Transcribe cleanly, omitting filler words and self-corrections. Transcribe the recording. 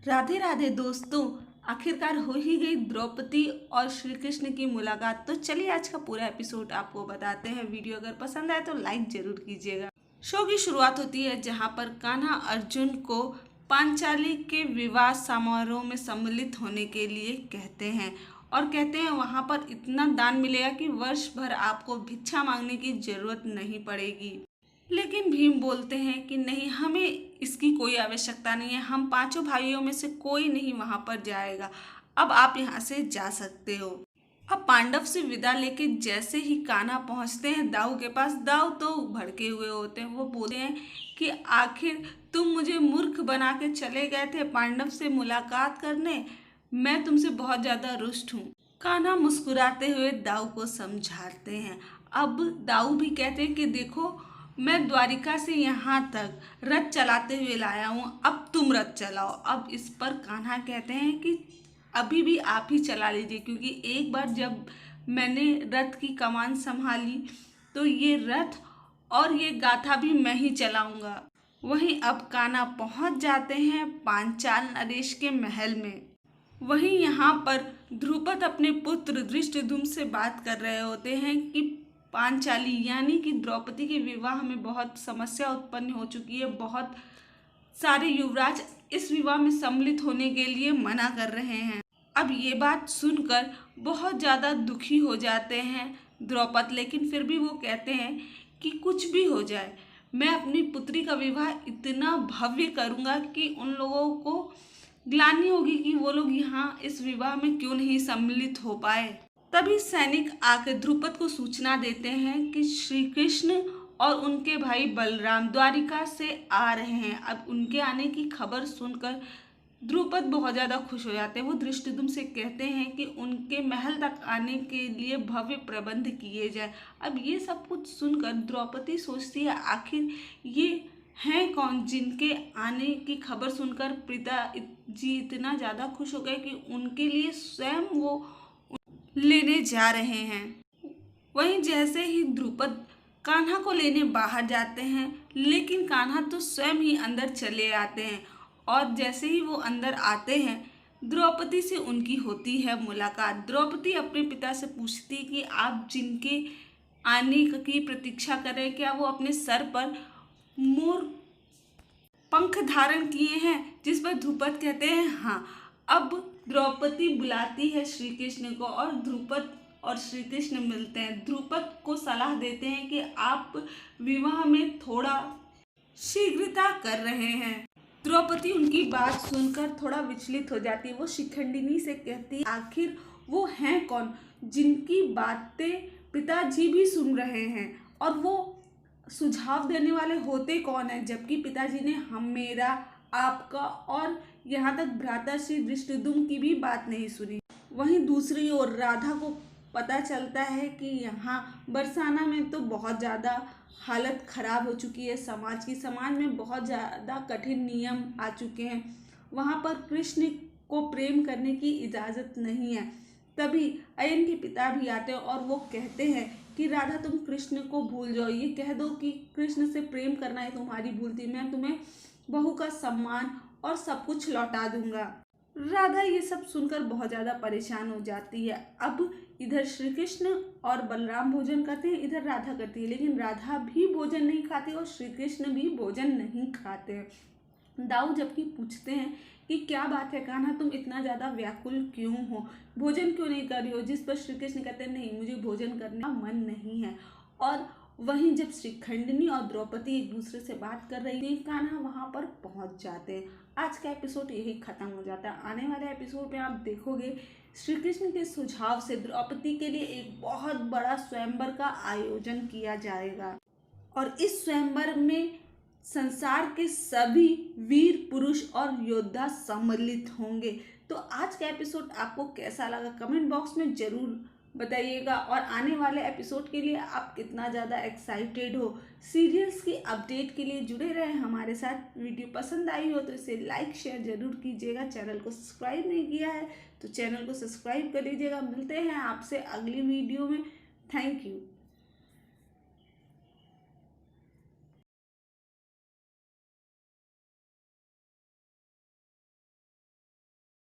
राधे राधे दोस्तों। आखिरकार हो ही गई द्रौपदी और श्री कृष्ण की मुलाकात। तो चलिए आज का पूरा एपिसोड आपको बताते हैं। वीडियो अगर पसंद आए तो लाइक जरूर कीजिएगा। शो की शुरुआत होती है जहां पर कान्हा अर्जुन को पांचाली के विवाह समारोह में सम्मिलित होने के लिए कहते हैं और कहते हैं वहां पर इतना दान मिलेगा कि वर्ष भर आपको भिक्षा मांगने की जरूरत नहीं पड़ेगी। लेकिन भीम बोलते हैं कि नहीं, हमें इसकी कोई आवश्यकता नहीं है। हम पांचों भाइयों में से कोई नहीं वहां पर जाएगा। अब आप यहाँ से जा सकते हो। अब पांडव से विदा लेके जैसे ही कान्हा पहुंचते हैं दाऊ के पास, दाऊ तो भड़के हुए होते हैं। वो बोलते हैं कि आखिर तुम मुझे मूर्ख बना के चले गए थे पांडव से मुलाकात करने। मैं तुमसे बहुत ज्यादा रुष्ट हूँ। कान्हा मुस्कुराते हुए दाऊ को समझाते हैं। अब दाऊ भी कहते हैं कि देखो, मैं द्वारिका से यहाँ तक रथ चलाते हुए लाया हूँ, अब तुम रथ चलाओ। अब इस पर कान्हा कहते हैं कि अभी भी आप ही चला लीजिए, क्योंकि एक बार जब मैंने रथ की कमान संभाली तो ये रथ और ये गाथा भी मैं ही चलाऊंगा। वहीं अब कान्हा पहुंच जाते हैं पांचाल नरेश के महल में। वहीं यहाँ पर ध्रुपद अपने पुत्र धृष्टद्युम्न से बात कर रहे होते हैं कि पांचाली यानी कि द्रौपदी के विवाह में बहुत समस्या उत्पन्न हो चुकी है। बहुत सारे युवराज इस विवाह में सम्मिलित होने के लिए मना कर रहे हैं। अब ये बात सुनकर बहुत ज़्यादा दुखी हो जाते हैं द्रौपद, लेकिन फिर भी वो कहते हैं कि कुछ भी हो जाए, मैं अपनी पुत्री का विवाह इतना भव्य करूँगा कि उन लोगों को ग्लानि होगी कि वो लोग यहाँ इस विवाह में क्यों नहीं सम्मिलित हो पाए। तभी सैनिक आकर ध्रुपद को सूचना देते हैं कि श्री कृष्ण और उनके भाई बलराम द्वारिका से आ रहे हैं। अब उनके आने की खबर सुनकर ध्रुपद बहुत ज़्यादा खुश हो जाते हैं। वो धृष्टद्युम्न से कहते हैं कि उनके महल तक आने के लिए भव्य प्रबंध किए जाए। अब ये सब कुछ सुनकर द्रौपदी सोचती है आखिर ये हैं कौन जिनके आने की खबर सुनकर पिताजी इतना ज़्यादा खुश हो गए कि उनके लिए स्वयं वो लेने जा रहे हैं। वहीं जैसे ही ध्रुपद कान्हा को लेने बाहर जाते हैं, लेकिन कान्हा तो स्वयं ही अंदर चले आते हैं और जैसे ही वो अंदर आते हैं द्रौपदी से उनकी होती है मुलाकात। द्रौपदी अपने पिता से पूछती कि आप जिनके आने की प्रतीक्षा कर रहे हैं, क्या वो अपने सर पर मोर पंख धारण किए हैं? जिस पर ध्रुपद कहते हैं हाँ। अब द्रौपदी बुलाती है श्री कृष्ण को और ध्रुपद और श्री कृष्ण मिलते हैं। ध्रुपद को सलाह देते हैं कि आप विवाह में थोड़ा शीघ्रता कर रहे हैं। द्रौपदी उनकी बात सुनकर थोड़ा विचलित हो जाती है। वो शिखंडिनी से कहती है आखिर वो हैं कौन जिनकी बातें पिताजी भी सुन रहे हैं, और वो सुझाव देने वाले होते कौन है, जबकि पिताजी ने हम मेरा आपका और यहाँ तक भ्राता श्री धृष्टद्युम्न की भी बात नहीं सुनी। वहीं दूसरी ओर राधा को पता चलता है कि यहाँ बरसाना में तो बहुत ज़्यादा हालत खराब हो चुकी है समाज की। समाज में बहुत ज़्यादा कठिन नियम आ चुके हैं। वहाँ पर कृष्ण को प्रेम करने की इजाज़त नहीं है। तभी अयन के पिता भी आते हैं और वो कहते हैं कि राधा तुम कृष्ण को भूल जाओ, ये कह दो कि कृष्ण से प्रेम करना ही तुम्हारी भूल थी, मैं तुम्हें बहू का सम्मान और सब कुछ लौटा दूंगा। राधा ये सब सुनकर बहुत ज़्यादा परेशान हो जाती है। अब इधर श्री कृष्ण और बलराम भोजन करते हैं, इधर राधा करती है, लेकिन राधा भी भोजन नहीं खाती और श्री कृष्ण भी भोजन नहीं खाते हैं। दाऊ जबकि पूछते हैं कि क्या बात है कान्हा, तुम इतना ज़्यादा व्याकुल क्यों हो, भोजन क्यों नहीं कर रही हो? जिस पर श्री कृष्ण कहते हैं नहीं, मुझे भोजन करने का मन नहीं है। और वहीं जब श्रीखंडिनी और द्रौपदी एक दूसरे से बात कर रही थी, कान्हा वहां पर पहुंच जाते हैं। आज का एपिसोड यही खत्म हो जाता है। आने वाले एपिसोड में आप देखोगे श्री कृष्ण के सुझाव से द्रौपदी के लिए एक बहुत बड़ा स्वयंवर का आयोजन किया जाएगा और इस स्वयंवर में संसार के सभी वीर पुरुष और योद्धा सम्मिलित होंगे। तो आज का एपिसोड आपको कैसा लगा कमेंट बॉक्स में जरूर बताइएगा, और आने वाले एपिसोड के लिए आप कितना ज़्यादा एक्साइटेड हो। सीरियल्स की अपडेट के लिए जुड़े रहे हमारे साथ। वीडियो पसंद आई हो तो इसे लाइक शेयर जरूर कीजिएगा। चैनल को सब्सक्राइब नहीं किया है तो चैनल को सब्सक्राइब कर लीजिएगा। मिलते हैं आपसे अगली वीडियो में। Thank you.